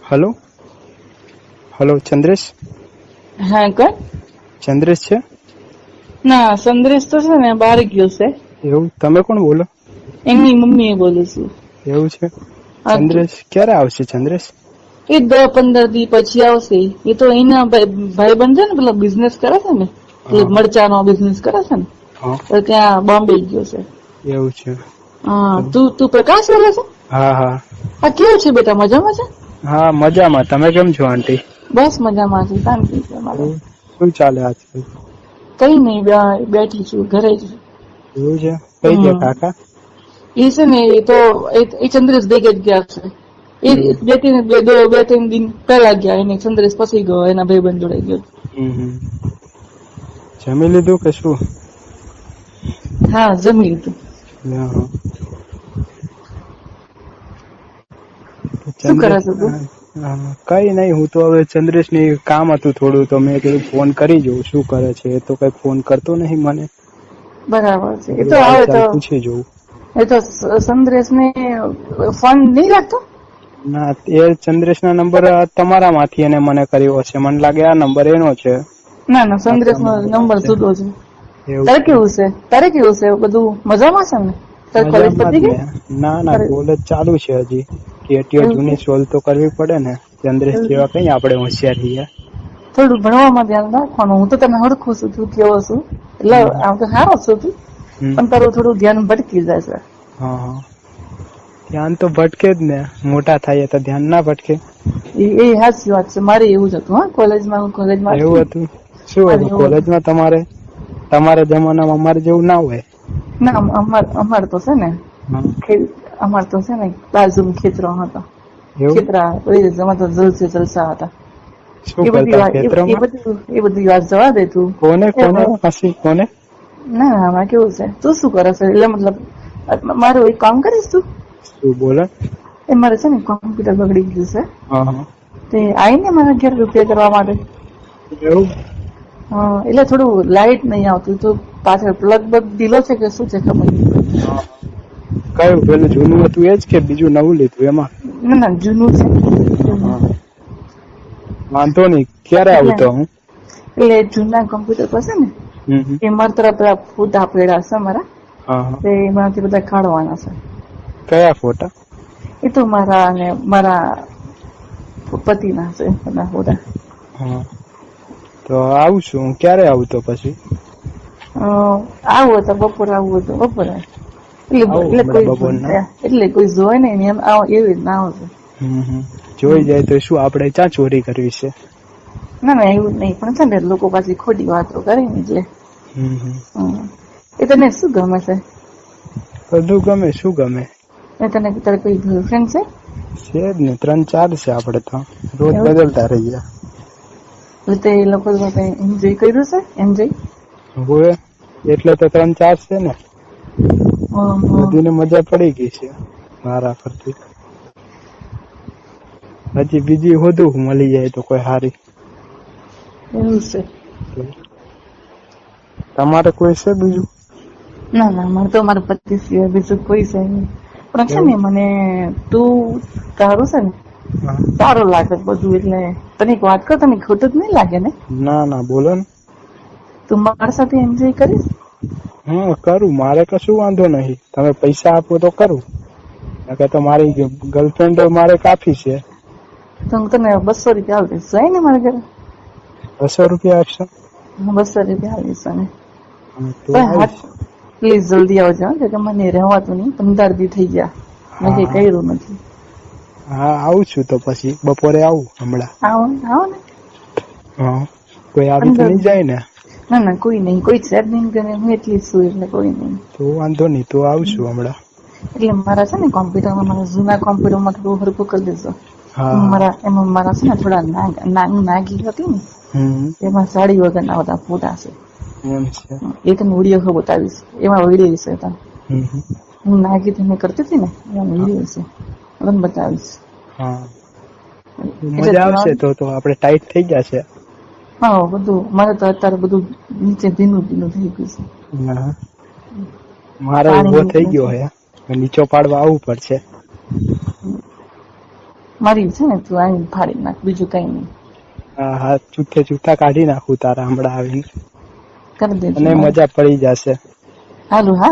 Hello hello, Chandresh? હા, કોણ? ચંદ્રેશ છે? ના, ચંદ્રેશ તો છે ને બહાર ગયો છે. એવું? તમે કોણ બોલો? એમની મમ્મી બોલું છું. એવું છે? ચંદ્રેશ ક્યારે આવશે? ચંદ્રેશ એ 10-15 દી પછી આવશે. એ તો એના ભાઈબંધ છે ને, પેલો બિઝનેસ કરે છે ને, મરચાનો બિઝનેસ કરે છે ને, તો ત્યાં બોમ્બે ગયો છે. એવું છે? હા, તું પ્રકાશ બોલે છે? હા હા હા, કેવું છે બેટા? મજામાં છે? હા, મજામાં. તમે કેમ છો આંટી? બસ મજામાં છે, શાંતિ છે મારે. શું ચાલે આજકાલ? કઈ નહીં, બેઠી છું ઘરે જ. એવું છે? કઈ ગયા કાકા? એ છે ને, એ ચંદ્રેશ ભેગા જ ગયા છે. એ બે ત્રણ દિન પહેલા ગયા. એને ચંદ્રેશ પછી ગયો, એના ભાઈબંધ જોડે ગયો. જમી લીધું કે શું? હા, જમી લીધું. શું કરે ચંદ્રેશ છે તું? કઈ નઈ, હું તો હવે ચંદ્રેશ ની કામ હતું થોડું, તો મેં કીધું ફોન કરી જોઉં શું કરે છે. એ તો કઈ ફોન કરતો નહીં મને. બરાબર છે. એ તો કીધું આવે હાલચાલ તો પૂછી જોઉં. એ તો ચંદ્રેશ ને ફોન નહીં લાગતો? ના, એ ચંદ્રેશ ના નંબર તમારા માંથી એને મને કર્યો હશે. મને લાગે આ નંબર એનો છે. ના ના, ચંદ્રેશ નો નંબર જુદો છે. તારે કેવું છે? બધું મજામાં છે ને? તારી કોલેજ મજામાં પતી જ ગઈ? ને. ના, કોલેજ ચાલુ છે હજી. કેટીઓ એવું છે? જૂની સોલ્વ તો કરવી પડે ને. ચંદ્રેશ જેવા કઈ આપડે હોશિયાર છીએ. થોડું ભણવામાં ધ્યાન રાખવાનું. હું તો તને હડખું છું, તું કેવો છું એટલે આમ તો સારો છું તું, પણ તારું થોડું ધ્યાન ભટકી જાય છે. હા, ધ્યાન તો ભટકે જ ને. મોટા થાય તો ધ્યાન ના ભટકે? એ સાચી વાત છે. મારે એવું જ હતું. હા, કોલેજમાં એવું હતું? શું હતું કોલેજમાં તમારે? તમારા જમાનામાં અમારે જેવું ના હોય. ના, અમાર તો છે ને, બાજુમાં ખેતરો હતા. એવું? ખેતરા જલસા હતા. શું એ બધી કરતા વાત ખેતરમાં? જવા દે તું. કોને હસી કોને? ના, આમાં કેવું છે, તું શું કરે છે? એટલે મતલબ મારું એક કામ કરીશ તું? શું બોલે? એ મારે છે ને કોમ્પ્યુટર બગડી ગયું છે. હા. તે આવીને મારા ઘેર રિપેર કરવા માટે. એવું? હા, એટલે થોડું લાઈટ નહીં આવતું. તો પાછળ પ્લગ બગ ઢીલો છે કે શું છે ખબર નહીં. કયું પેલું જૂનું હતું એજ કે બીજું નવું લીધું એમાં? ના, જૂનું છે. વાંધો નઈ, ક્યારે આવું તો હું? એટલે જૂના કોમ્પ્યુટર પર છે ને, એમાં તરફ ફોટા પડ્યા છે મારા. એમાંથી બધા કાઢવાના છે. કયા ફોટા? એ તો મારા પતિના છે બધા ફોટા. હા, તો આવું છું. ક્યારે આવું તો પછી? આવું તો બપોરે આવું તો બપોરે. આવું હમણાં બપોરના. એટલે કોઈ જોવે ને એમ એવી રીતના આવશે. જોઈ જાય તો શું આપડે ક્યાં ચોરી કરવી છે? ના, એવું નહીં, પણ છે ને લોકો પાછી ખોટી વાતો કરે ને એટલે. એ તને શું ગમે છે? બધું ગમે. શું ગમે? તારે કોઈ ગર્લફ્રેન્ડ છે? છે જ ને, 3-4 છે આપડે તો. રોજ બદલતા રહીએ. એટલે તે લોકો એન્જોય કર્યું છે? એન્જોય હોય એટલે તો 3-4 છે ને. બધીને મજા પડી ગઈ છે મારા પરથી. હજી બીજી હોધું મળી જાય તો કોઈ હારી. એવું છે? તમારે કોઈ છે બીજું? ના, મારે તો મારા પતિ સિવાય બીજું કોઈ છે નહીં. પણ છે ને, મને તું તારું છે ને સારું લાગે બધું. એટલે તને એક વાત કહું, તને ખોટું જ નહીં લાગે ને? ના, બોલો ને. તું મારા સાથે એન્જોય કરીશ? કરું. મારે કશું વાંધો નહીં. તમે પૈસા આપો તો કરું. નકર તો મારી ગર્લફ્રેન્ડ મારે કાફી છે. તો હું તને 200 રૂપિયા આપી દઈશ. જાય ને મારા ઘરે? 200 રૂપિયા આપશો? 200 રૂપિયા આપીશ તને. તો આવીશ. પ્લીઝ જલ્દી આવજો, કે મને રહેવાતું નહીં. 15 દી થઈ ગયા, મેં કઈ કર્યું નથી. હા, આવું છું તો પછી બપોરે આવું હમણાં. આવો ને. કોઈ આવી તો નહીં જાય ને? ના, કોઈ નહીં. કોઈ છે જ નહીં કરે. હું એટલી છું એટલે કોઈ નહીં. તો વાંધો નહીં, તો આવશું હમણાં. એટલે મારા છે ને કોમ્પ્યુટરમાં, મારા જૂના કોમ્પ્યુટરમાં થોડું હરકું કરી દેજો. એમાં મારા છે ને થોડા નાગી હતી ને, એમાં સાડી વગરના બધા ફોટા છે. એ તને વિડીયો ખબર બતાવીશ. એમાં વિડીયો છે તને. હું નાગી તમે કરતી હતી ને, એમાં વિડીયો છે, તને બતાવીશ. મજા આવશે તો આપણે ટાઈટ થઈ જશે. હા, બધું મારે તો અત્યારે બધું નીચે ભીનું થઈ ગયું છે. મારે ઉભો થઈ ગયો હે, નીચો પાડવા આવવું પડશે. મારી છે ને તું અહીં ફાડી નાખ, બીજું કઈ નહીં. હા હા, જૂઠા કાઢી નાખું તારા હમણાં આવીને, કરી દેજો. અને મજા પડી જશે. હાલું હા.